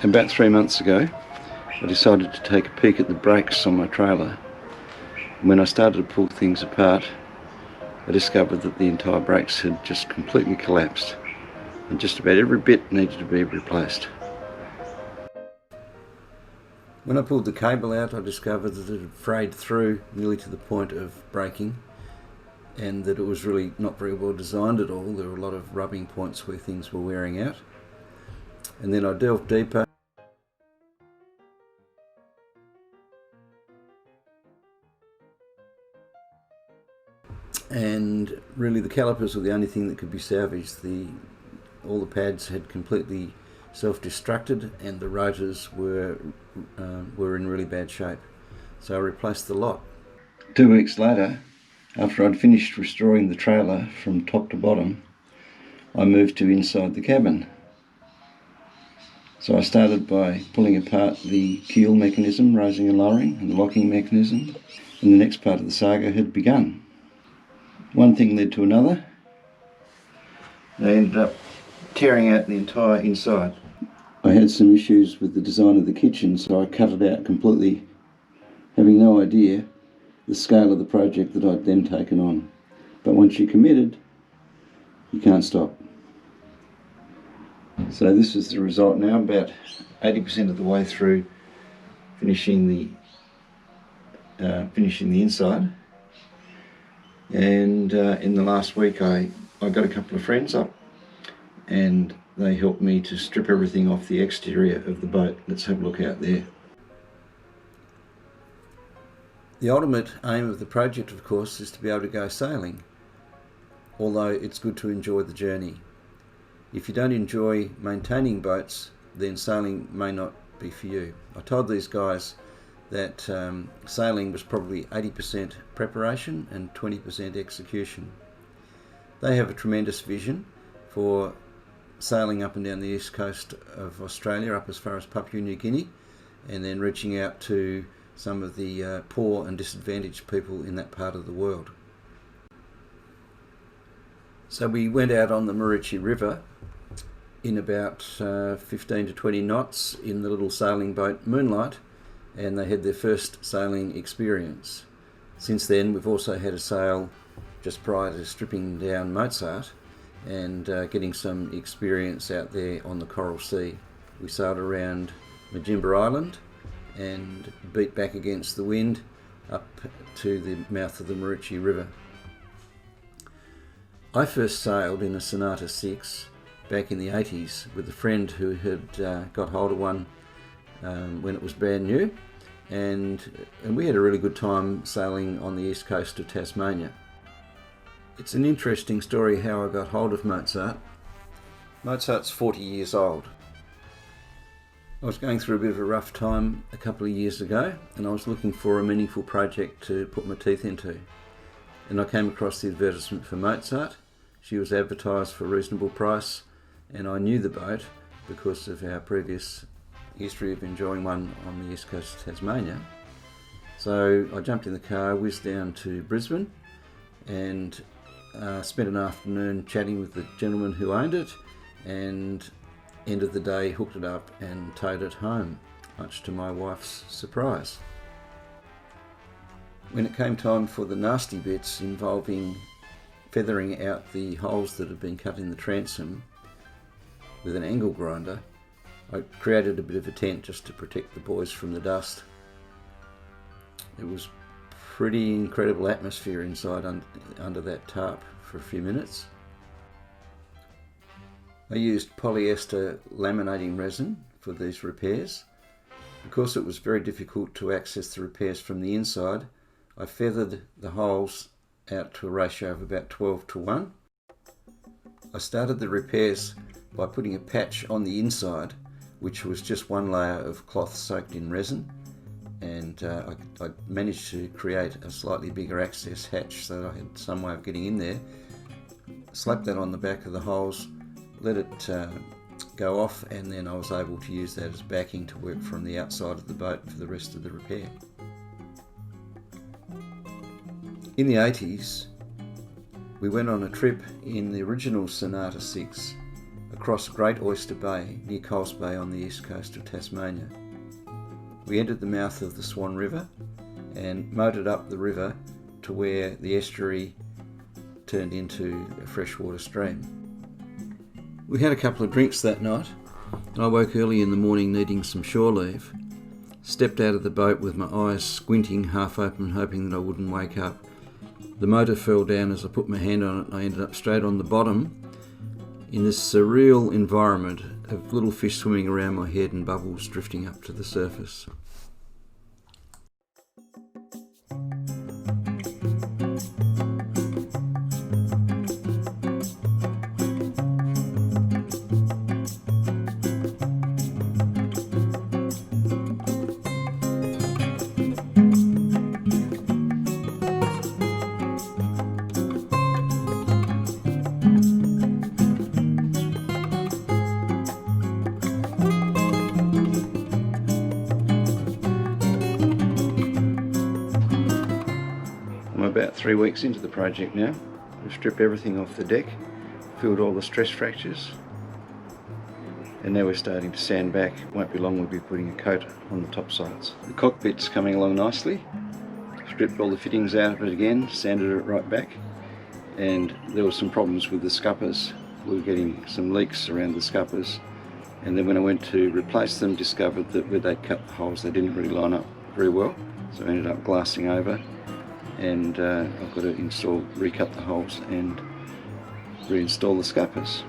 About 3 months ago, I decided to take a peek at the brakes on my trailer. And when I started to pull things apart, I discovered that the entire brakes had just completely collapsed and just about every bit needed to be replaced. When I pulled the cable out, I discovered that it had frayed through nearly to the point of breaking, and that it was really not very well designed at all. There were a lot of rubbing points where things were wearing out. And then I delved deeper and really the calipers were the only thing that could be salvaged. All the pads had completely self-destructed and the rotors were in really bad shape. So I replaced the lot. 2 weeks later, after I'd finished restoring the trailer from top to bottom, I moved to inside the cabin. So I started by pulling apart the keel mechanism, raising and lowering, and the locking mechanism, and the next part of the saga had begun. One thing led to another. I ended up tearing out the entire inside. I had some issues with the design of the kitchen, so I cut it out completely, having no idea the scale of the project that I'd then taken on. But once you're committed, you can't stop. So this is the result now, about 80% of the way through finishing the inside. And in the last week I got a couple of friends up and they helped me to strip everything off the exterior of the boat. Let's have a look out there. The ultimate aim of the project, of course, is to be able to go sailing, although it's good to enjoy the journey. If you don't enjoy maintaining boats, then sailing may not be for you. I told these guys that sailing was probably 80% preparation and 20% execution. They have a tremendous vision for sailing up and down the east coast of Australia, up as far as Papua New Guinea, and then reaching out to some of the poor and disadvantaged people in that part of the world. So we went out on the Maroochy River in about 15 to 20 knots in the little sailing boat Moonlight, and they had their first sailing experience. Since then we've also had a sail just prior to stripping down Mozart and getting some experience out there on the Coral Sea. We sailed around Majimba Island and beat back against the wind up to the mouth of the Maroochy River. I first sailed in a Sonata 6 back in the 80s with a friend who had got hold of one when it was brand new, and we had a really good time sailing on the east coast of Tasmania. It's an interesting story how I got hold of Mozart. Mozart's 40 years old. I was going through a bit of a rough time a couple of years ago and I was looking for a meaningful project to put my teeth into. And I came across the advertisement for Mozart. She was advertised for a reasonable price and I knew the boat because of our previous history of enjoying one on the east coast of Tasmania. So I jumped in the car, whizzed down to Brisbane and spent an afternoon chatting with the gentleman who owned it, and end of the day hooked it up and towed it home, much to my wife's surprise. When it came time for the nasty bits involving feathering out the holes that had been cut in the transom with an angle grinder, I created a bit of a tent just to protect the boys from the dust. It was pretty incredible atmosphere inside under that tarp for a few minutes. I used polyester laminating resin for these repairs. Because it was very difficult to access the repairs from the inside, I feathered the holes out to a ratio of about 12:1. I started the repairs by putting a patch on the inside, which was just one layer of cloth soaked in resin, and I managed to create a slightly bigger access hatch so that I had some way of getting in there. Slapped that on the back of the holes, let it go off, and then I was able to use that as backing to work from the outside of the boat for the rest of the repair. In the 80s, we went on a trip in the original Sonata 6 across Great Oyster Bay near Coles Bay on the east coast of Tasmania. We entered the mouth of the Swan River and motored up the river to where the estuary turned into a freshwater stream. We had a couple of drinks that night, and I woke early in the morning needing some shore leave. Stepped out of the boat with my eyes squinting, half open, hoping that I wouldn't wake up. The motor fell down as I put my hand on it, and I ended up straight on the bottom in this surreal environment of little fish swimming around my head and bubbles drifting up to the surface. I'm about 3 weeks into the project now. We've stripped everything off the deck, filled all the stress fractures, and now we're starting to sand back. It won't be long we'll be putting a coat on the top sides. The cockpit's coming along nicely. Stripped all the fittings out of it again, sanded it right back, and there were some problems with the scuppers. We were getting some leaks around the scuppers, and then when I went to replace them, discovered that where they'd cut the holes they didn't really line up very well, so I ended up glassing over, and I've got to recut the holes and reinstall the scuppers.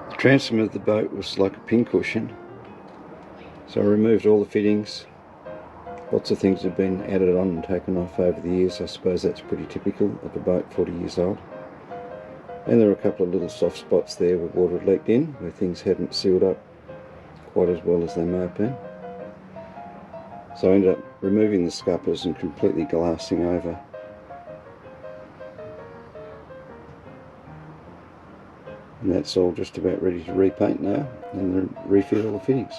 The transom of the boat was like a pincushion, so I removed all the fittings. Lots of things have been added on and taken off over the years. I suppose that's pretty typical of a boat 40 years old. And there were a couple of little soft spots there where water had leaked in, where things hadn't sealed up quite as well as they may have been. So I ended up removing the scuppers and completely glassing over. And that's all just about ready to repaint now and refill all the fittings.